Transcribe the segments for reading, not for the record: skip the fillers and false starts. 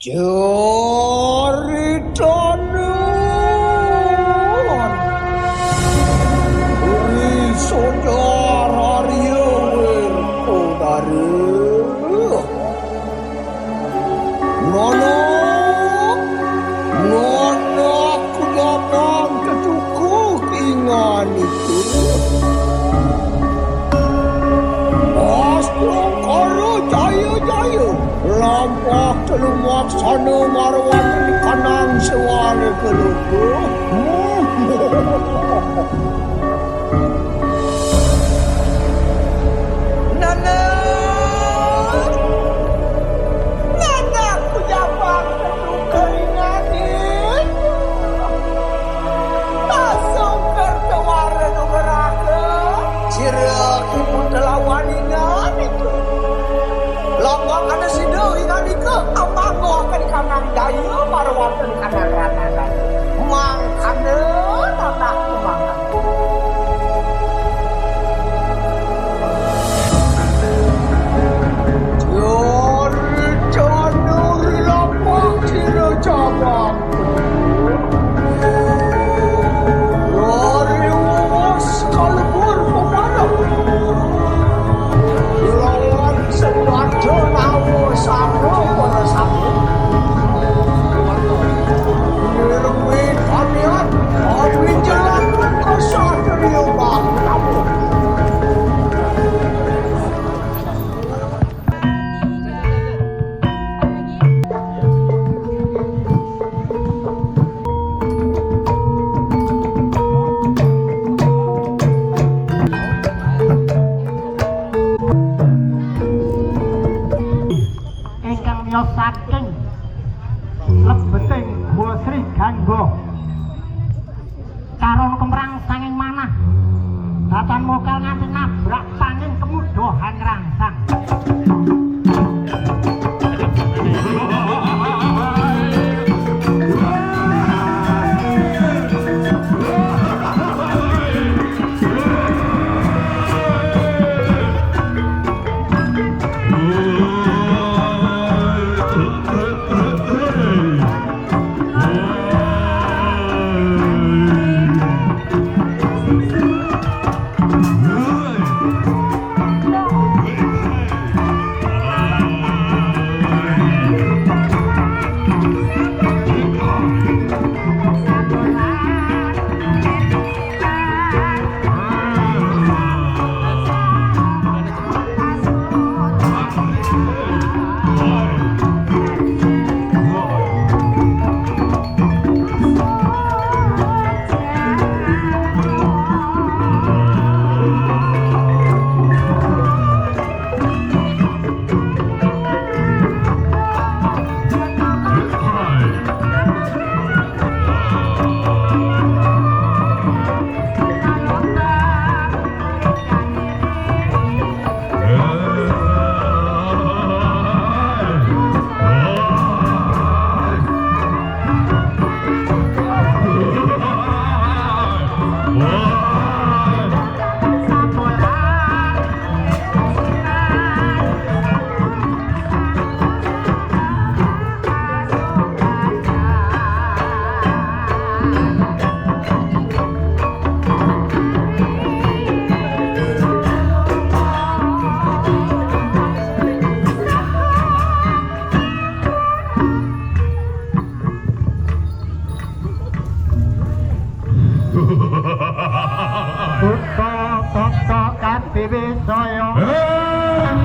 Ceritanon Uri saudara riawen kodare Nono kudamang ketukuk ingan itu Astrong karo jaya Lampak telumak sana marwan di kanang sewale keluku Nana ku japang ketukuk ingan itu Tasong kertawara numeraka Cirak ibu telawan ingan itu Lombok ada sido ingat ke amango ke kanan daya marwan ke kanan rata mangkane tatak makan Jor lombok ciro cabang Lori was kalbur pemadam lawan sebaca nawo sama pada sama Nirwin kalian Amin jalan kesah dari ubah kamu saking lebeting Gua Sri Ganggo Karun kemrang sanging manah datan mokal nganti nabrak panging kemudahan rangsang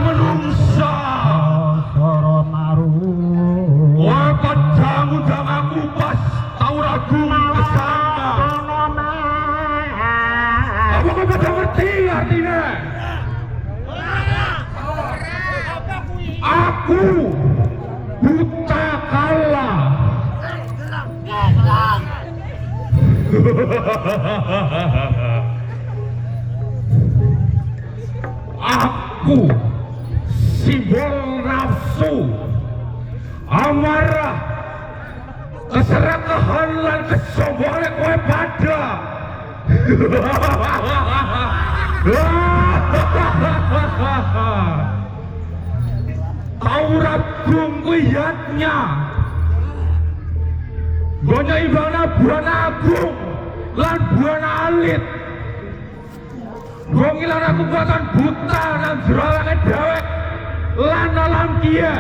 menungsa Soro maru wah padang aku pas tau ragu kesana apa kau pada ngerti artinya aku buta kala aku simbol nafsu amarah keserakahan lan kesombongan kowe pada Taurat gungkuyatnya Gonya ibana buana agung lan buana alit. Gue ngilang aku kekuatan buta dan jerawatnya dewek lan alam kia.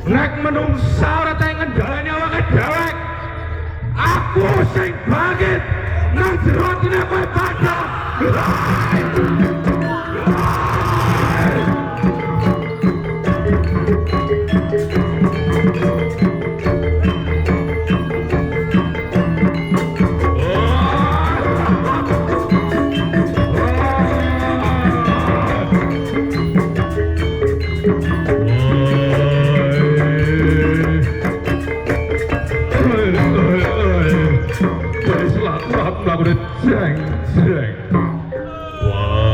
Nek menungsa ora tau ngendhaleni awake dewek. Aku sing bangkit nang jero atine kowe padha. Jeng, jeng. Why?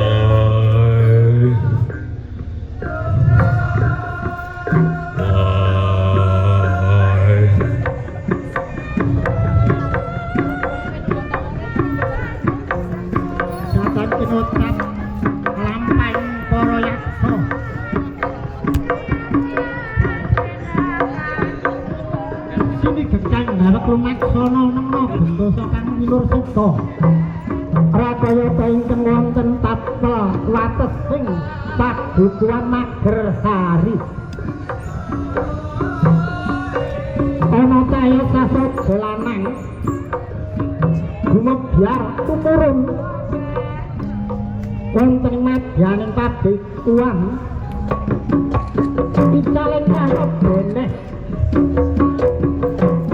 Saton kinocap lampahing para yaksa. Sini geceng ngarep lumaksana nemno gendasa kang milur sita. Rakayata ingkang wonten tapel watesing padukuhan Magersari. Ana cahya sasoda lanang gumebyar tumurun wonten madyaning padukuhan dicaleng kaya beneh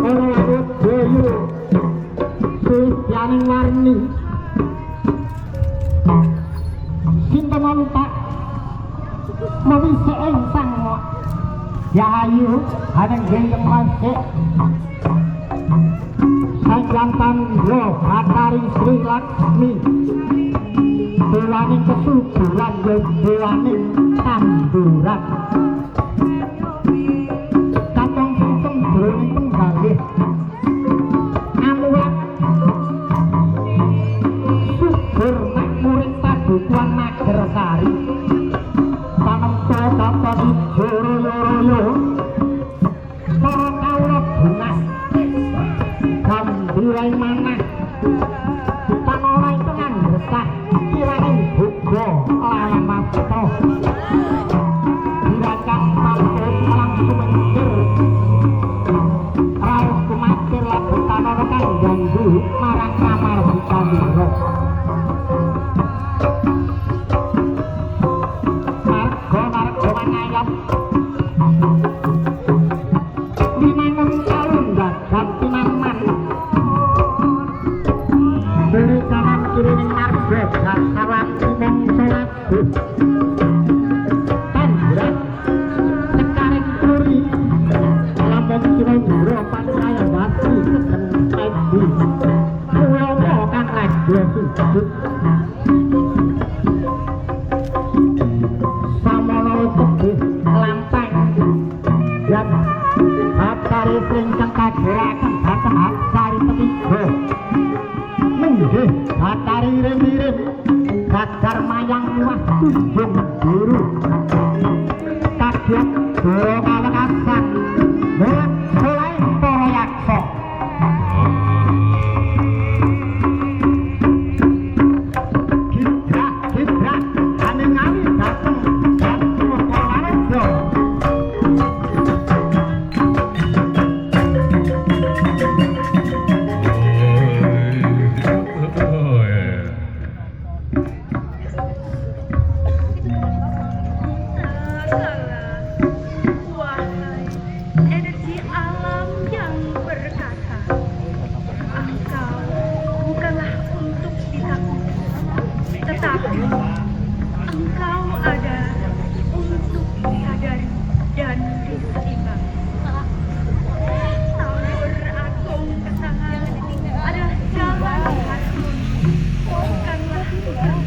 ana awit bayu sulisyaning warni sinten tak mawise ingkang yayu haneng gendeng masih sanjantan lo Hatari Sri Laksmi dewaning kesuburan dewaning tanduran katong sing jroning penggalih amulat subur makmuring padukuhan Magersari panempa katon ijo royo-royo para kawula bungas gambirai manah pamora itu nganggesah kiraning buga lawan masta dirakan pampus langsung mencir raus kumatir lagu tanara kang ganggu marang kamar Bikandiro margo mangayap dinangun kalundak ganti maman beri kanan kirining margo sasawan umum solaku tandrat sekaring turi lampung Cinendro pancaya wasi keken edi ulomo kang raja sujud samono tebih lampang dan Hatari singkang kageraken dhateng Hatari ketiga menggih Hatari rim-rim gagar mayang luwah tunjung biru kaget doro kawekasan mulak selain para yaksa gibrak aning-aning dateng jatuh Purworejo Wahai energi alam yang berkata, engkau bukanlah untuk ditakuti, tetapi engkau ada untuk disadari dan diseimbangi. Tambur agung kesangan adalah jalan harmoni, bukanlah kerusuhan.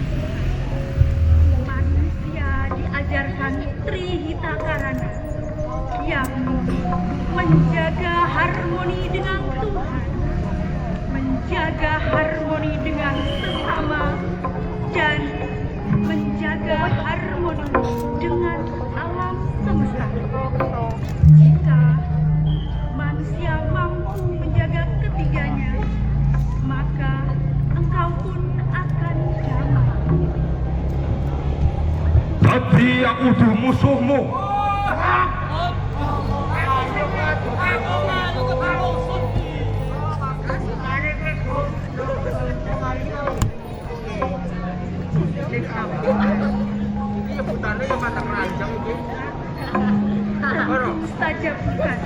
Manusia diajarkan Trihita Karana yang menjaga harmoni dengan Tuhan, menjaga harmoni dengan sesama, dan menjaga harmoni dengan alam Dadi aku kudu musuhmu. Tentu saja bukan.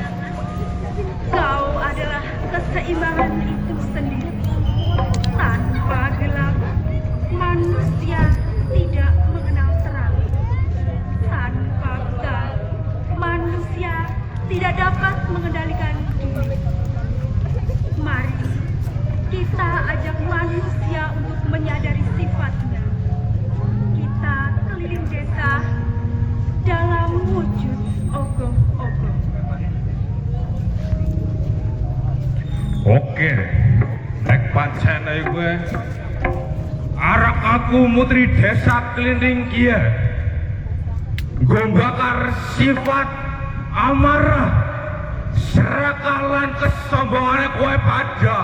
Kau adalah keseimbangan itu sendiri. Tanpa gelap, manusia tidak mengenal terang. Tanpa gelap, manusia tidak dapat mengendalikan diri. Mari kita ajak manusia untuk menyadari sifatnya. Kita keliling desa dalam wujud ogoh-ogoh. Oke, nek pancen kowe arep aku mutri desa keliling kiye. Gombakar sifat amarah, serakalan kesombongane kowe pada.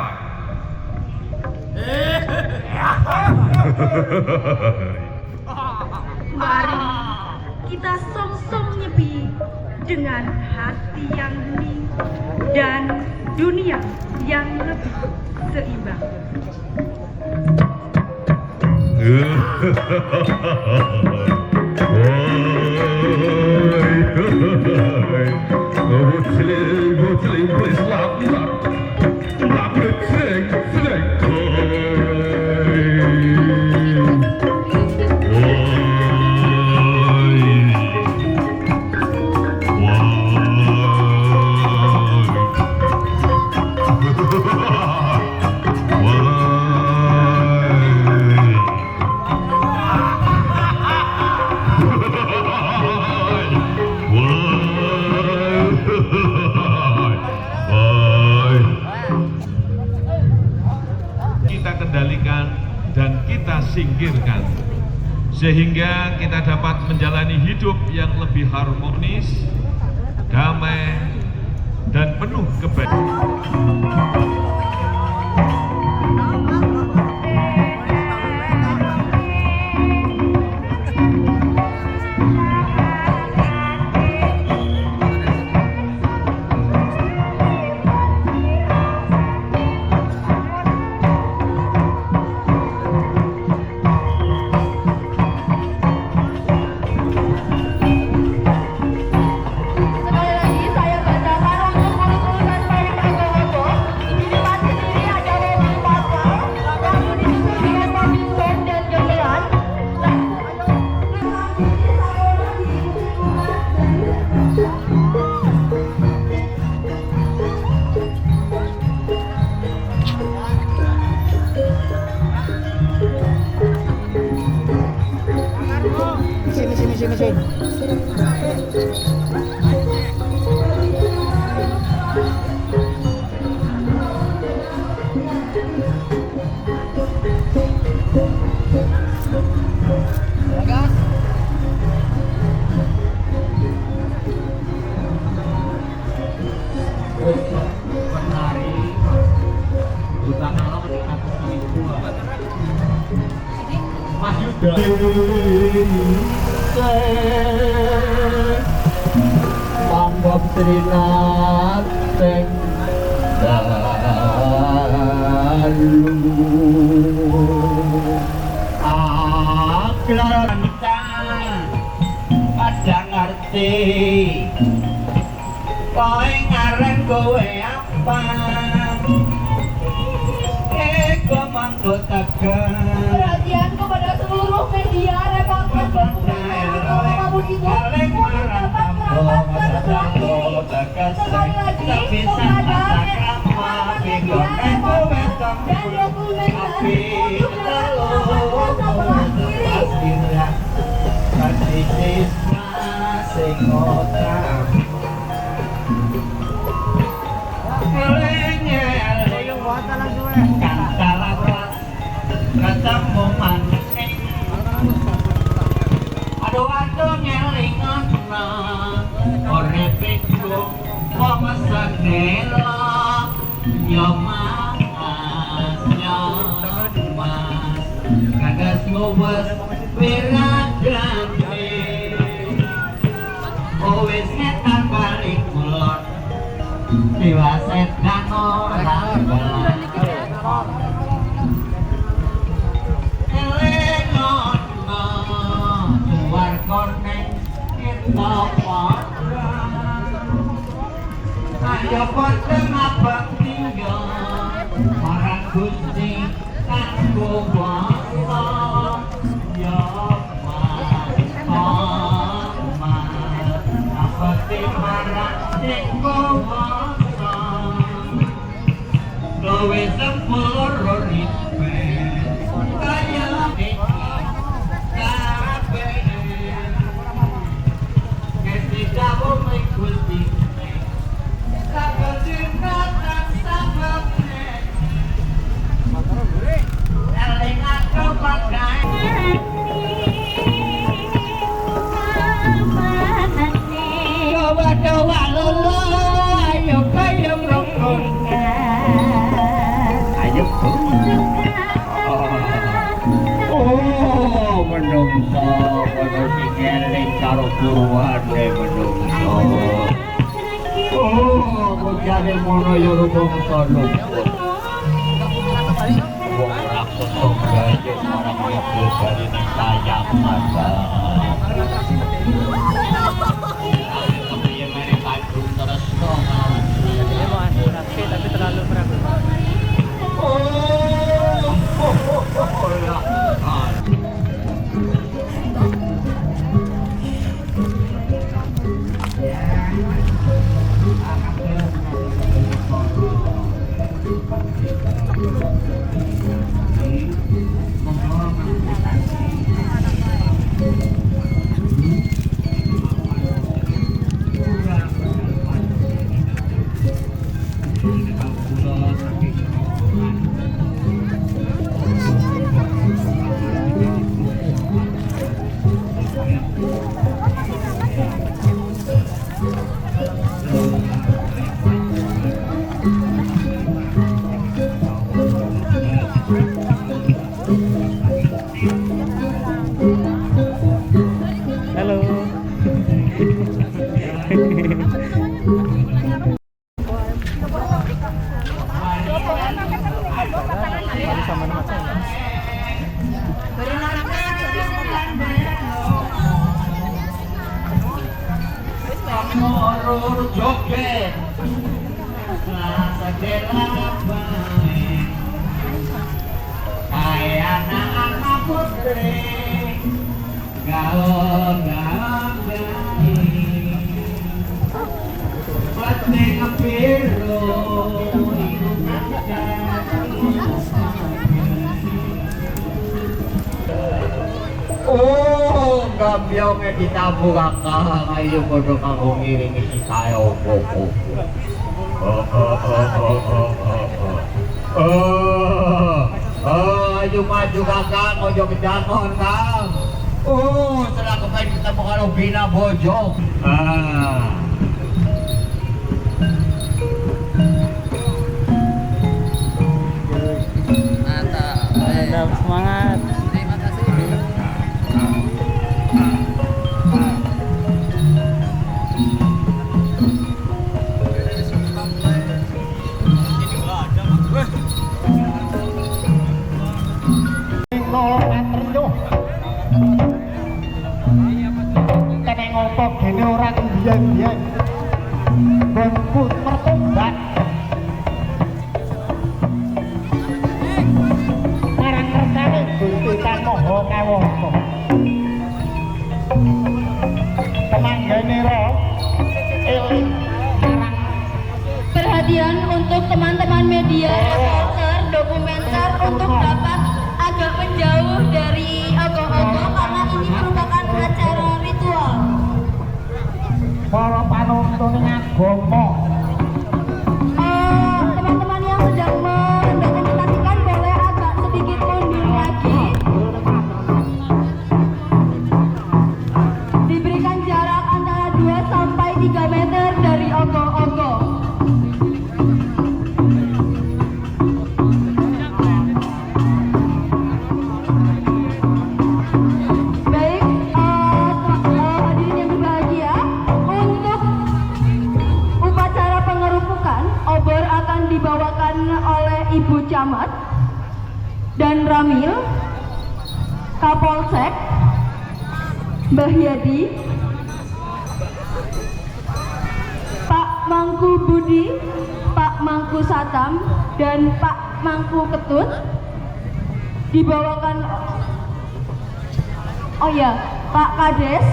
Mari kita song-song nyepi dengan hati yang hening dan dunia yang lebih seimbang. Kita kendalikan dan kita singkirkan sehingga kita dapat menjalani hidup yang lebih harmonis, damai, dan penuh kebaikan. Panggap trinateng dalu aklar padha ngerti kowe ngaran kowe apa eko mangko tekan Perhatian kepada seluruh media reporter kamu itu dapat mendapatkan sekali lagi kepada media reporter dan dokumenter untuk dapat ketemu maning aduh ngelingan urip iku wong sakela nyomas kagas ngobes wiragane koneng kita padha ayo padha ngabak tinggal marang Gusti kanggo wasa ya mama apate marang tinggo wasa kowe sempurna ripe kaya iki kabeh ketika umai Gusti sabar cinta sababne eling aku pakai doa lolo ayo kayang rukun ayo oh menungso kono sing eling karo buruane menungso oh bojane mono yo rumangsa luput wong raksasa gayo marang mobil bali ning sayap mata tapi terlalu berat. Ngorur joget Selasa delapan Kayak anak putri Gaul-gaul Pasti ngepiru oh, gambyongnya ditabuh kakak ayo bodoh kamu ngiringi si saya opo ayo maju kakak ngojo kejangan kang setelah kemarin ketemu kalau bina bojo Mantap, semangat. Kene ngopo gene ora biyen-biyen. Bengkut mertobat. Marang kersane Gusti Kang Maha Kawasa. Temanggane ro eling marang Perhatian untuk teman-teman media, reporter, dokumenter untuk dapat agak menjauh dari ogoh-ogoh karena ini merupakan acara ritual. para panuntun agama. Teman-teman yang sedang mendokumentasikan boleh agak sedikit mundur lagi. Diberikan jarak antara 2 sampai 3 meter dari ogoh-ogoh. Dibawakan oleh Ibu Camat dan Ramil, Kapolsek, Mbah Yadi, Pak Mangku Budi, Pak Mangku Satam, dan Pak Mangku Ketut dibawakan, oh ya, Pak Kades,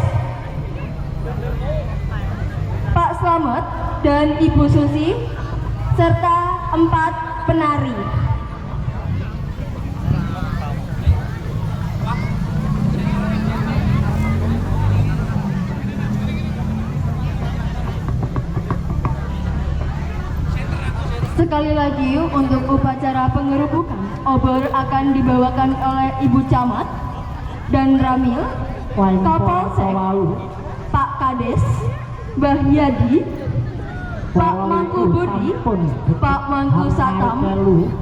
Pak Slamet, dan Ibu Susi, serta 4 penari. Sekali lagi untuk upacara pengerubukan, obor akan dibawakan oleh Ibu Camat dan Ramil, Kapolsek, Pak Kades, Mbah Yadi, Pak Mangku Budi, Pak Mangku Satam,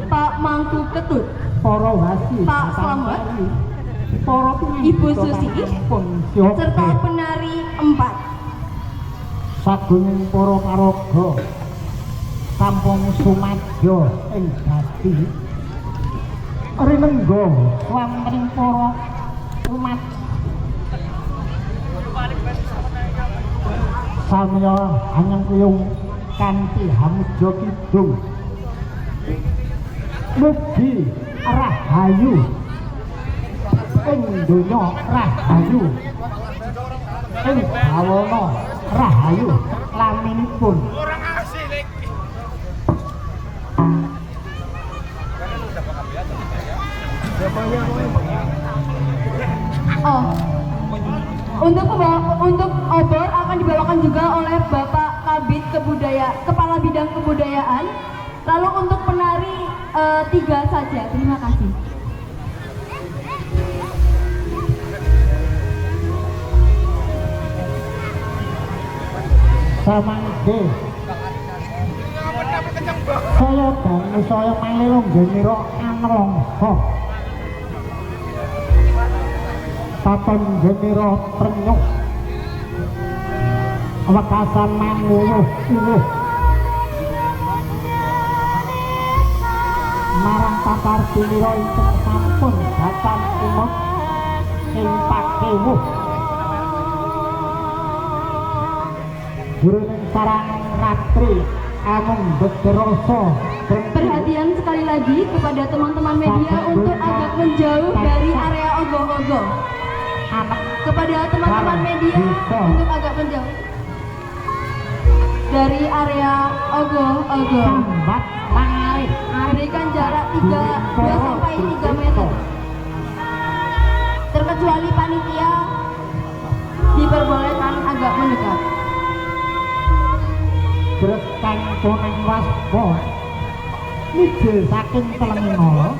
Pak Mangku Ketut, Pak Slamet, Ibu Susi, serta penari 4. Sagunging para paraga sampun sumadyo ing dadi rinengga wonten para umat samya anyang kuyung kanthi hamudha kidung mugi rahayu ing donya rahayu ing bawana rahayu laminipun Untuk obor akan dibawakan juga oleh Bapak Kabid Kepala Bidang Kebudayaan. Lalu untuk penari 3 saja. Terima kasih. samangke saya dan saya malih ngenira anelangsa paton ngenira trenyuh wekasan manguwuh marang tatar tinira ingkang sampun datang umut ing pakewuh Guruning sarang ratri amung begeroso. Perhatian sekali lagi kepada teman-teman media untuk agak menjauh dari area ogo-ogo. Kepada teman-teman media untuk agak menjauh dari area ogo-ogo. Berikan jarak 2 sampai 3 meter. Terkecuali panitia diperbolehkan agak mendekat. Berkang koneng waspo mijil saking telenga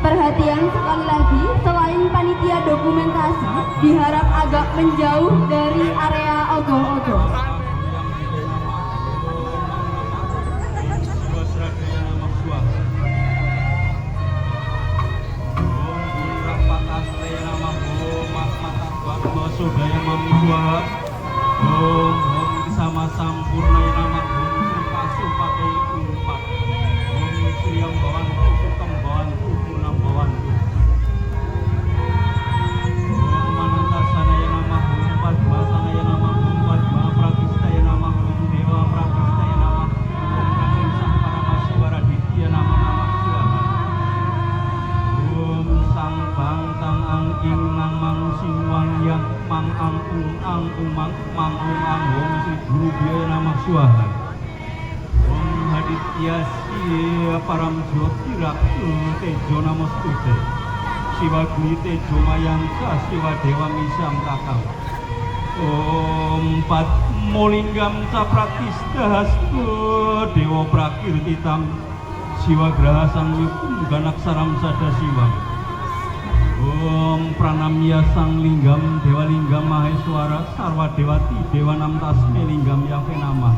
Perhatian sekali lagi, selain panitia dokumentasi, diharap agak menjauh dari area ogo-ogo. Sama sampurna nama Om Pasupati Umpat Om Sriyam Bawan Sukam Bawan Purnam Bawan Om Manantasana ya nama Om Padmasana ya nama Om Padma Prakista ya nama Om Dewa Prakista ya nama Om Kakinsang Paramasiwara Ditya nama Swaha Om Sang Bang Tang Ang Ing Nang Mang Sing Wang Yang Mang Ang Umang Mang Ang Om Sri Guru Biaya Namah Swaha Om Haditya Siya Param Jyotirak Tejo Namostute Siwa Guni Tejo Mayangka Siwa Dewa Misam Kakang Om Padmolinggam Capratista Hastu Dewa Prakirtitam Siwa Graha Sang Yukum Ganak Saram Sada Siwang Om Pranamya Sang Linggam Dewa Linggam Maheswara Sarwa Dewati Dewa Nam Tasme Linggam Yafe Nama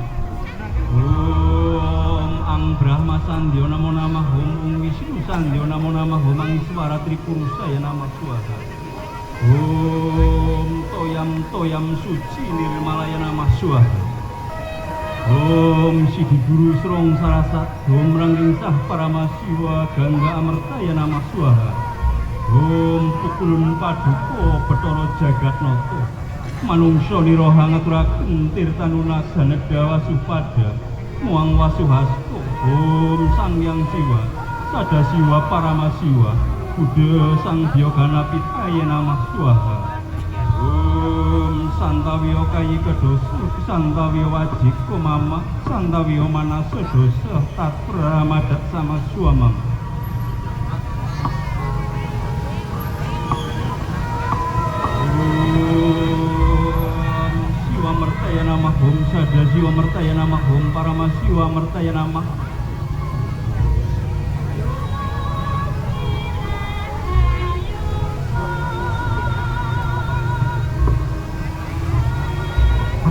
Om Sandyo Namo Namah Om Wisnu Sandyo Namo Namah Om Angswara Tripurusaya Namah Swaha. Om Toyam Suci Nirmalaya Namah Swaha. Om Sidi Guru Srong Sarasat Om Rangging Sah Paramasiwa Gangga Amertaya Namah Swaha. Om Pukulun Paduka Bathara Jagatnata manungsa niroha ngaturaken tirtanuna Ganedawa Supada Muang Wasuhasto. Om Sang Hyang Siwa Sadasiwa Paramasiwa Buddha Sang Biyogana Pitaya Namah Swaha. Om Santawiyo Kayi Kedosa Santawiyo Wajiko Mama Santawiyo Manasa Dosa Tatra Madat Sama Suamam. Mertaya Namah Om Sadasiwa Mertaya Namah Om Paramasiwa Mertaya Namah.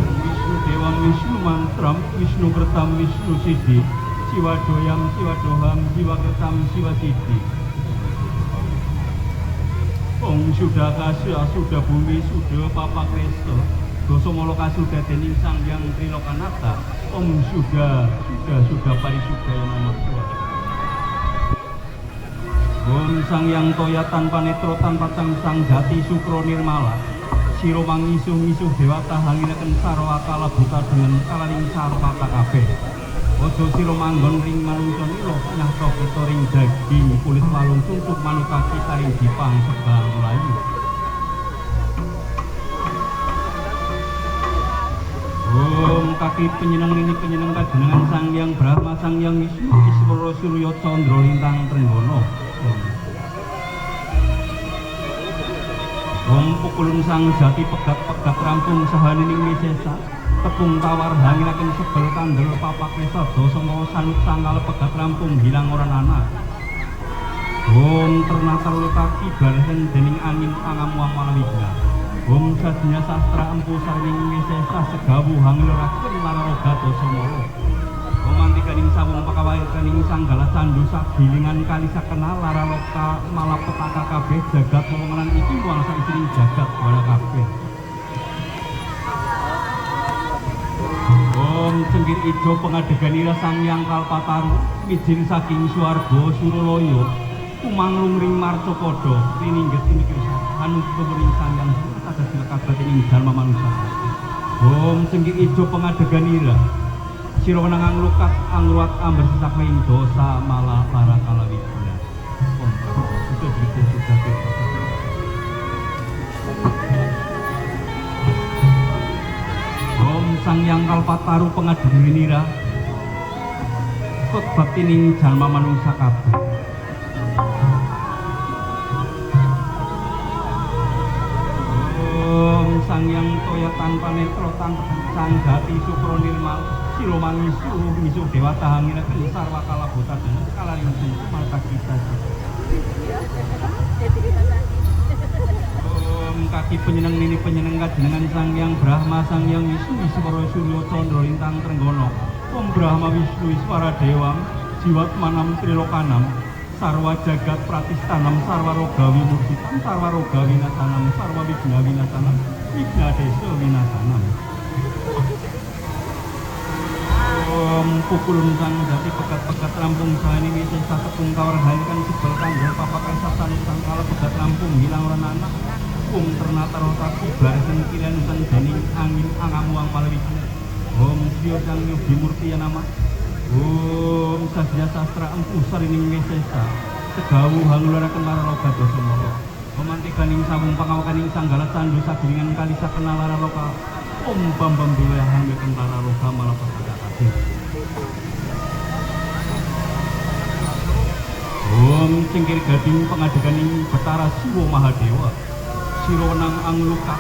Wisnu Dewam Wisnu Mantram Wisnu Kertam Wisnu Siddhi Siwa Doyam Siwa Doham Siwa Kertam Siwa Siddhi. Om Sudah Kasya Sudah Bumi Sudah Papa Kresta Dosa Molo Kasuda Dening Sang Hyang Trilokanata. Om Sudah Parisudaya Namah Swaha. Om Sang Hyang Toya tanpa netro tanpa sang jati Sukro Nirmala Siro mangisuh dewata hanginaken sarwa kala buta dengan kalaning sarwata kabeh. Ojo siro manggon ring manungsa nila nyahta kita ring daging kulit walung suntuk manuka kita ring dipang sebal melayu. Om kaki penyenang ini penyenang kajenengan Sang Hyang Brahma Sang Hyang Wisnu Iswara Surya Candra Lintang Trenggono. Om pukulun sang jati pegat rampung sahanining misesa tepung tawar hanginaken sebel kandel papak resa dosa mawa sanut sangkal pegat rampung hilang orang anak. Om ternata kaki barhen dening angin angamuang malawigna. Om sadnya sastra empu sarining misesa segawu hangiloraken lararoga dosa mawa. Om antikaning sawung pakawahikaning sanggala candu sagilingan kali sakenal lara loka malapetaka kabeh jagat wewenganan iki wangsa isining jagat wala kabeh. Om cengkir ijo pengadeganira Sang Hyang Kalpataru mijil saking swarga Suralaya kumanglung ring marcapada riningget mikir hanung kemering Sang Hyang sadaya kabeh dalma manusa. Om cengkir ijo pengadeganira sira wenang lukat angruat amber saking dosa malah para kalawiguna. Sudah begitu sudah Om Sang Hyang Kalpataru pengadeganira kot baktining jalma manungsa kabeh. Om Sang Hyang Toya tanpa netra tanpa sang jati Sukro Nirmal sira mangisuh dewata hanginaken sarwa kalabuta dening kalaring sungguh mata kita. Om kaki penyeneng nini penyeneng kajenengan Sang Hyang Brahma Sang Hyang Wisnu Iswara Surya Candra Lintang Trenggono. Om Brahma Wisnu Iswara Dewam Jiwat Manam Trilokanam sarwa jagat pratistanam sarwa rogawi mursitam sarwa rogawi nasanam sarwa wigna winasanam wigna desa winasanam. Om pukulun sang jati pegat rampung sahani misesa tepung tawar halikan sebel kandel papak esasan sangkala pegat rampung hilang orang anak. Om ternata rotasi barisen kilian sang dening angin angamuang malawigna. Om Sriya Sang Yogi Murtiya Nama. Om Sadya Sastra Empu Sarining Misesa segawu hangularaken laraloka dosa mawa. Om antikaning sawung pangawakaning sanggala candu sagilingan kali sakenal laraloka. Om Bambang Dulaya hanggaken laraloka malapetaka kabeh. Om cengkir gading pengadeganing Betara Siwa Mahadewa sira wenang angluka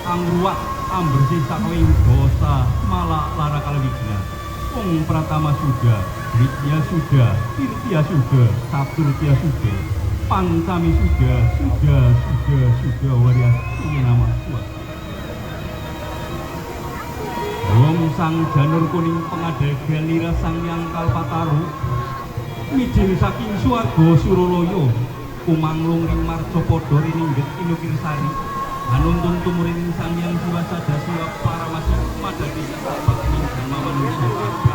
angruwak ambersih saking dosa malah lara kalawigna. Om Pratama Suda, Widya Suda, Tirtya Suda, Saturtya Suda, Pancami Suda, Suda Waryasya Namah Swaha. Om Sang Janur Kuning pengadeganira Sang Hyang Kalpataru mijil saking swarga Suralaya kumanglung ring marcapada riningget Inukirsari hanuntun tumuring Sang Hyang Siwa Sadasiwa Paramasi madadi bakmin dhamma manungsa kabeh.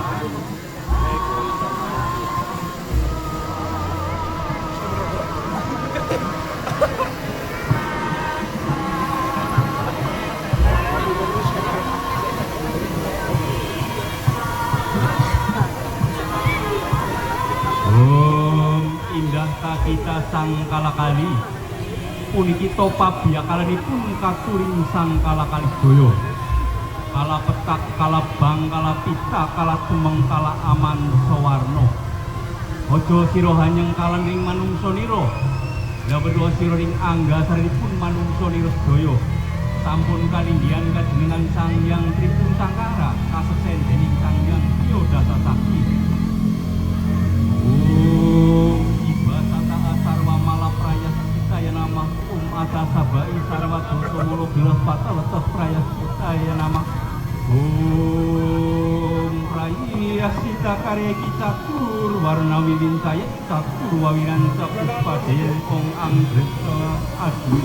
Indah kita sang kalakali puniki topa biakalanipun katuring sang kalakali sedaya kala petak kala bang kala pita kala tumeng kala aman sawarna aja sira hanyang kalan ring manungsa nira la berdua sira ring anggasaranipun manungsa nira sedaya sampun kalinggihan kajenengan Sang Hyang Tripun Sangkara kasesen dening Sang Hyang Yodasa Sakti. Saya nama Ata Sabai Sarwa Doso Molo Gelas Pata Letos Praya saya nama Praya Sita Karya Catur Warna Wilin Saya Catur Wawinan Capus Padaya Kong Anggrek Adi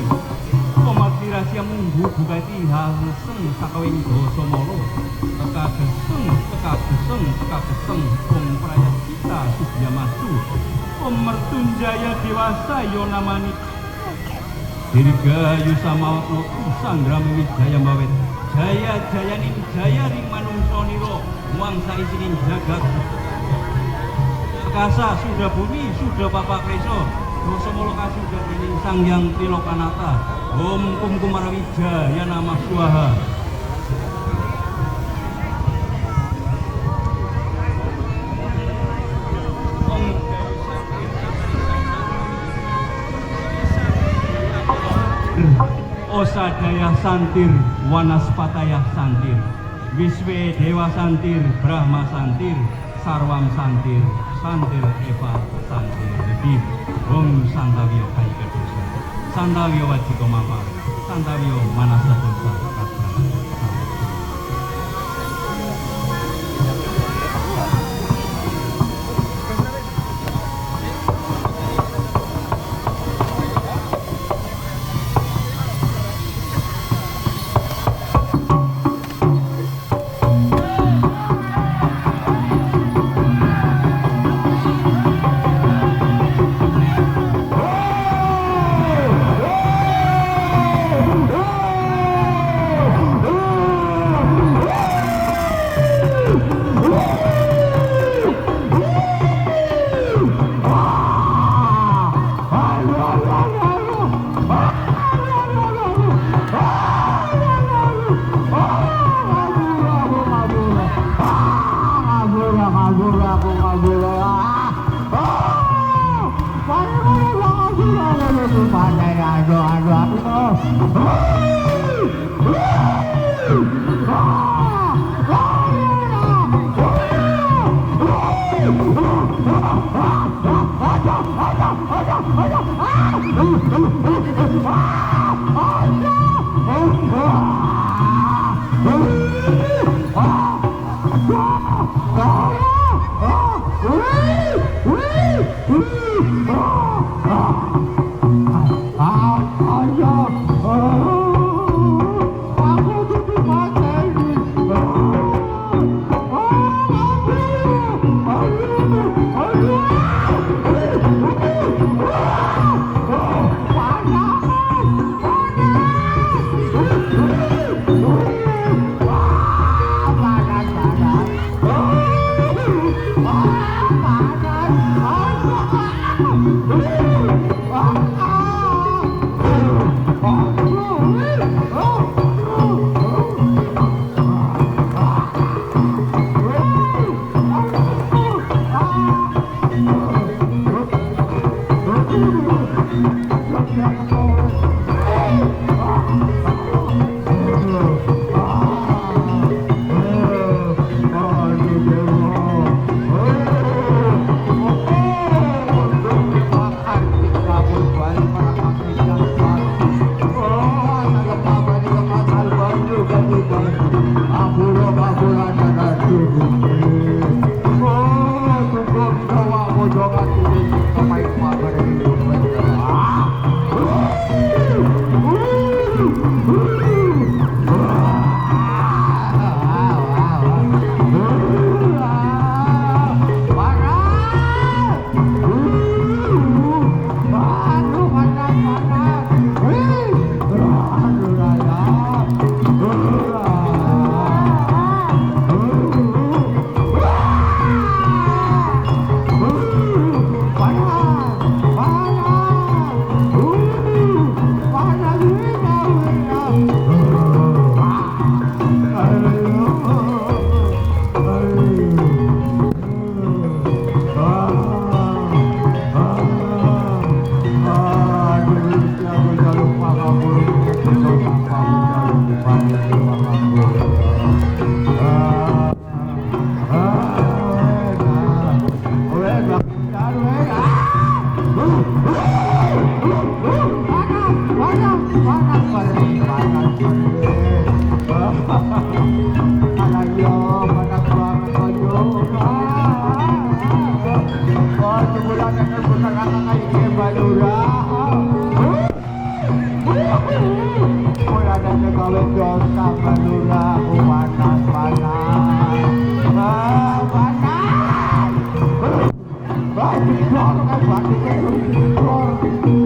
Komati Rahasia Munggu Bukati Halseng Sakawing Doso Molo Teka Geseng Kong Praya Sita Subyamasu Mertunjaya Dewasa Yonamani Dirgayu Samawat Loku Sanggram Wijaya Mbawet Jaya Jayaning Jaya Ring Manungsa Nira Wangsa isining jagat Akasa sudah bumi sudah Bapak Kreso Dosa Moloka sudah dening Sang Hyang Trilokanata Om Kum Kumarawijaya Namah Swaha. Osadaya Santir, Wanaspataya Santir, Wiswe Dewa Santir, Brahma Santir, Sarwam Santir, Santir Eva Santir, Devi, Om Santawio Kaika Dosa, Santawio Wajiko Mapa, Santawio Manasa Dosa, bulan yang benar kakak iki balura. Bulan yang gawe dosa balura panas. Panas. Bagi kok kan bagi kok.